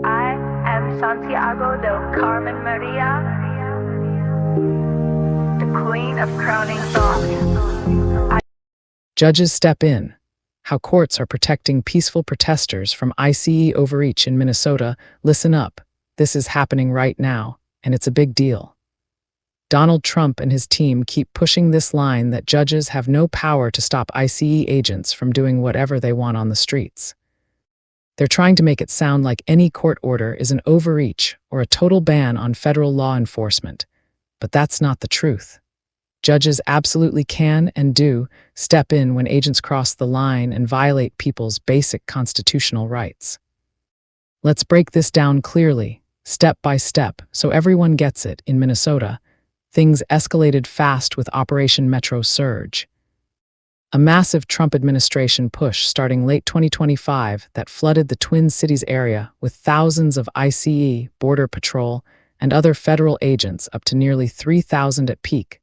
I am Santiago del Carmen Maria, the Queen of Crowning Thoughts. Judges step in. How courts are protecting peaceful protesters from ICE overreach in Minnesota. Listen up. This is happening right now, and it's a big deal. Donald Trump and his team keep pushing this line that judges have no power to stop ICE agents from doing whatever they want on the streets. They're trying to make it sound like any court order is an overreach or a total ban on federal law enforcement, but that's not the truth. Judges absolutely can and do step in when agents cross the line and violate people's basic constitutional rights. Let's break this down clearly, step by step, so everyone gets it. In Minnesota, things escalated fast with Operation Metro Surge, a massive Trump administration push starting late 2025 that flooded the Twin Cities area with thousands of ICE, Border Patrol, and other federal agents, up to nearly 3,000 at peak,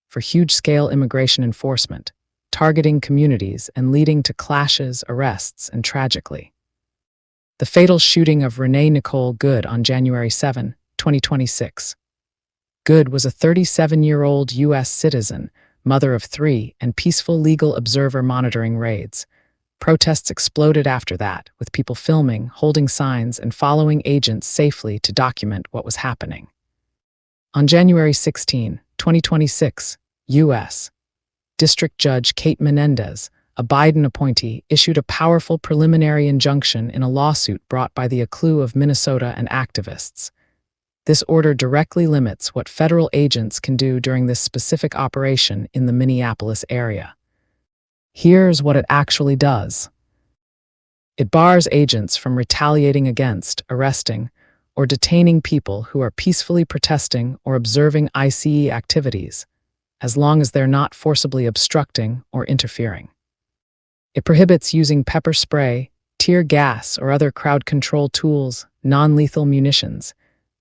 for huge-scale immigration enforcement, targeting communities and leading to clashes, arrests, and tragically, the fatal shooting of Renee Nicole Good on January 7, 2026. Good was a 37-year-old U.S. citizen, mother of 3, and peaceful legal observer monitoring raids. Protests exploded after that, with people filming, holding signs, and following agents safely to document what was happening. On January 16, 2026, U.S. District Judge Kate Menendez, a Biden appointee, issued a powerful preliminary injunction in a lawsuit brought by the ACLU of Minnesota and activists. This order directly limits what federal agents can do during this specific operation in the Minneapolis area. Here's what it actually does. It bars agents from retaliating against, arresting, or detaining people who are peacefully protesting or observing ICE activities, as long as they're not forcibly obstructing or interfering. It prohibits using pepper spray, tear gas, or other crowd control tools, non-lethal munitions,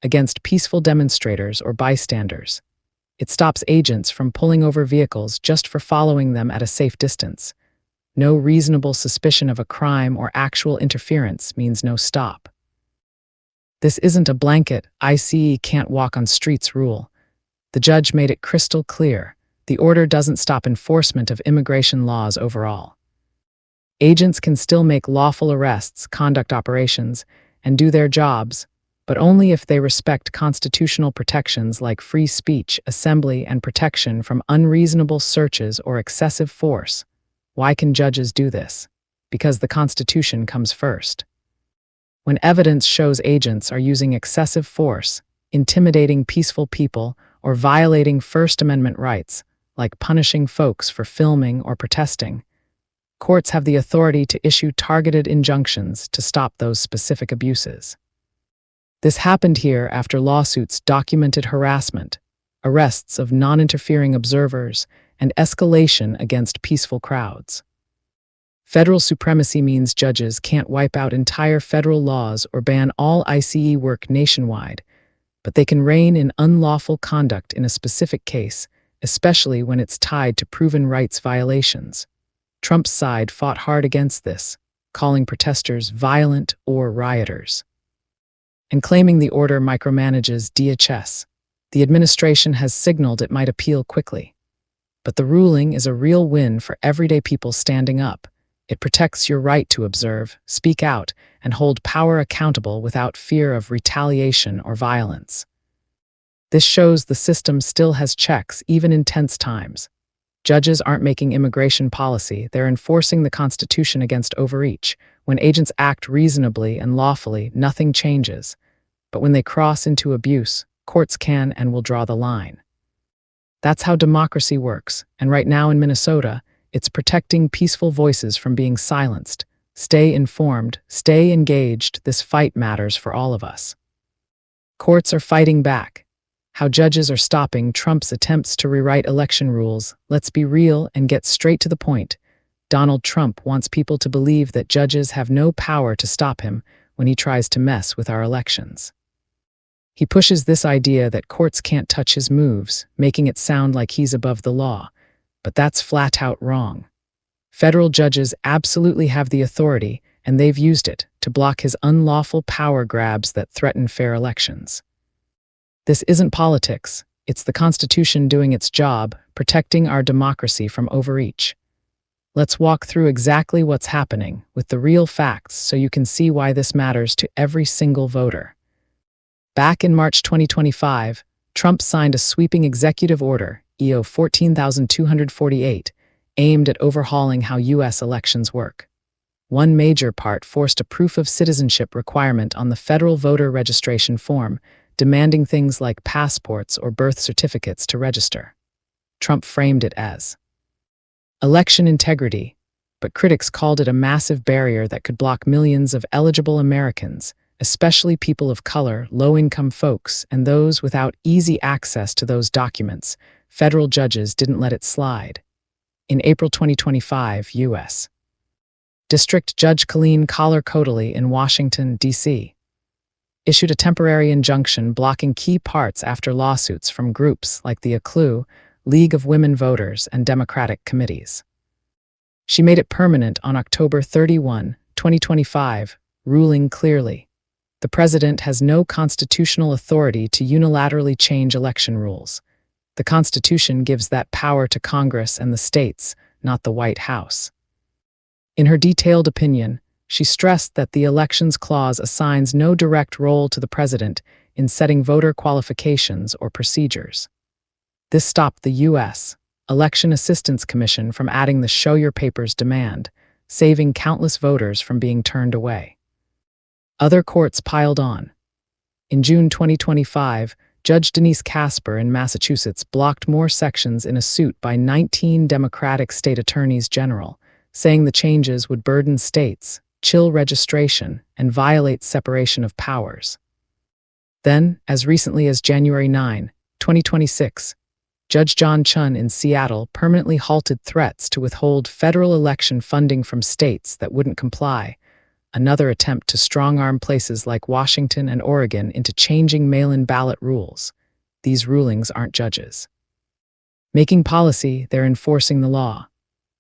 against peaceful demonstrators or bystanders. It stops agents from pulling over vehicles just for following them at a safe distance. No reasonable suspicion of a crime or actual interference means no stop. This isn't a blanket ICE can't walk on streets rule. The judge made it crystal clear. The order doesn't stop enforcement of immigration laws overall. Agents can still make lawful arrests, conduct operations, and do their jobs, but only if they respect constitutional protections like free speech, assembly, and protection from unreasonable searches or excessive force. Why can judges do this? Because the Constitution comes first. When evidence shows agents are using excessive force, intimidating peaceful people, or violating First Amendment rights, like punishing folks for filming or protesting, courts have the authority to issue targeted injunctions to stop those specific abuses. This happened here after lawsuits documented harassment, arrests of non-interfering observers, and escalation against peaceful crowds. Federal supremacy means judges can't wipe out entire federal laws or ban all ICE work nationwide, but they can rein in unlawful conduct in a specific case, especially when it's tied to proven rights violations. Trump's side fought hard against this, calling protesters violent or rioters, and claiming the order micromanages DHS. The administration has signaled it might appeal quickly. But the ruling is a real win for everyday people standing up. It protects your right to observe, speak out, and hold power accountable without fear of retaliation or violence. This shows the system still has checks even in tense times. Judges aren't making immigration policy, they're enforcing the Constitution against overreach. When agents act reasonably and lawfully, nothing changes. But when they cross into abuse, courts can and will draw the line. That's how democracy works, and right now in Minnesota, it's protecting peaceful voices from being silenced. Stay informed, stay engaged, this fight matters for all of us. Courts are fighting back. How judges are stopping Trump's attempts to rewrite election rules. Let's be real and get straight to the point. Donald Trump wants people to believe that judges have no power to stop him when he tries to mess with our elections. He pushes this idea that courts can't touch his moves, making it sound like he's above the law. But that's flat out wrong. Federal judges absolutely have the authority, and they've used it, to block his unlawful power grabs that threaten fair elections. This isn't politics, it's the Constitution doing its job, protecting our democracy from overreach. Let's walk through exactly what's happening with the real facts so you can see why this matters to every single voter. Back in March 2025, Trump signed a sweeping executive order, EO 14248, aimed at overhauling how U.S. elections work. One major part forced a proof of citizenship requirement on the federal voter registration form, demanding things like passports or birth certificates to register. Trump framed it as election integrity, but critics called it a massive barrier that could block millions of eligible Americans, especially people of color, low-income folks, and those without easy access to those documents. Federal judges didn't let it slide. In April 2025, U.S. District Judge Colleen Collar-Coatley in Washington, D.C., issued a temporary injunction blocking key parts after lawsuits from groups like the ACLU, League of Women Voters, and Democratic committees. She made it permanent on October 31, 2025, ruling clearly: the president has no constitutional authority to unilaterally change election rules. The Constitution gives that power to Congress and the states, not the White House. In her detailed opinion, she stressed that the Elections Clause assigns no direct role to the president in setting voter qualifications or procedures. This stopped the U.S. Election Assistance Commission from adding the show your papers demand, saving countless voters from being turned away. Other courts piled on. In June 2025, Judge Denise Casper in Massachusetts blocked more sections in a suit by 19 Democratic state attorneys general, saying the changes would burden states, chill registration, and violate separation of powers. Then, as recently as January 9, 2026, Judge John Chun in Seattle permanently halted threats to withhold federal election funding from states that wouldn't comply, another attempt to strong-arm places like Washington and Oregon into changing mail-in ballot rules. These rulings aren't judges making policy, they're enforcing the law.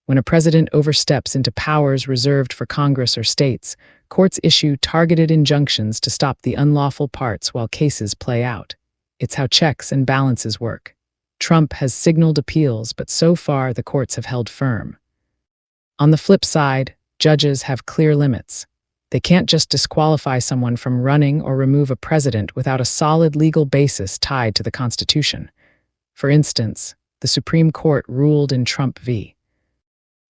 When a president oversteps into powers reserved for Congress or states, courts issue targeted injunctions to stop the unlawful parts while cases play out. It's how checks and balances work. Trump has signaled appeals, but so far the courts have held firm. On the flip side, judges have clear limits. They can't just disqualify someone from running or remove a president without a solid legal basis tied to the Constitution. For instance, the Supreme Court ruled in Trump v.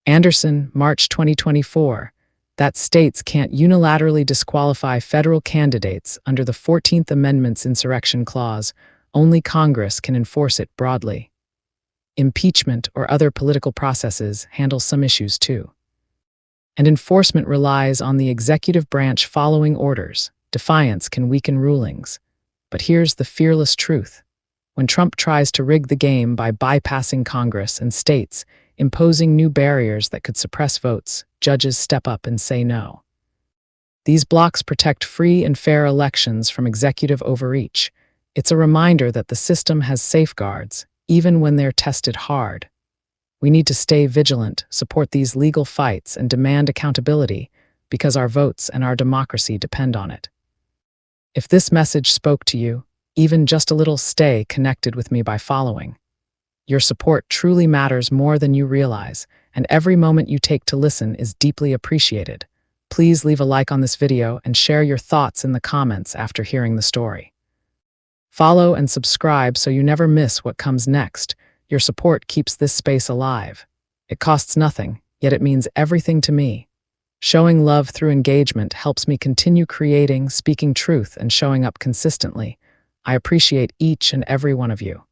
Anderson, March 2024, that states can't unilaterally disqualify federal candidates under the 14th Amendment's insurrection clause. Only Congress can enforce it broadly. Impeachment or other political processes handle some issues too. And enforcement relies on the executive branch following orders. Defiance can weaken rulings. But here's the fearless truth. When Trump tries to rig the game by bypassing Congress and states, imposing new barriers that could suppress votes, judges step up and say no. These blocks protect free and fair elections from executive overreach. It's a reminder that the system has safeguards, even when they're tested hard. We need to stay vigilant, support these legal fights, and demand accountability, because our votes and our democracy depend on it. If this message spoke to you, even just a little, stay connected with me by following. Your support truly matters more than you realize, and every moment you take to listen is deeply appreciated. Please leave a like on this video and share your thoughts in the comments after hearing the story. Follow and subscribe so you never miss what comes next. Your support keeps this space alive. It costs nothing, yet it means everything to me. Showing love through engagement helps me continue creating, speaking truth, and showing up consistently. I appreciate each and every one of you.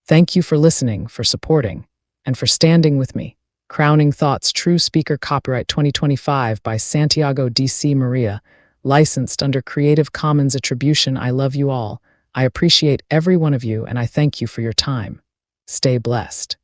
Thank you for listening, for supporting, and for standing with me. Crowning Thoughts, True Speaker, copyright 2025 by Santiago D.C. Maria, licensed under Creative Commons Attribution. I love you all. I appreciate every one of you, and I thank you for your time. Stay blessed.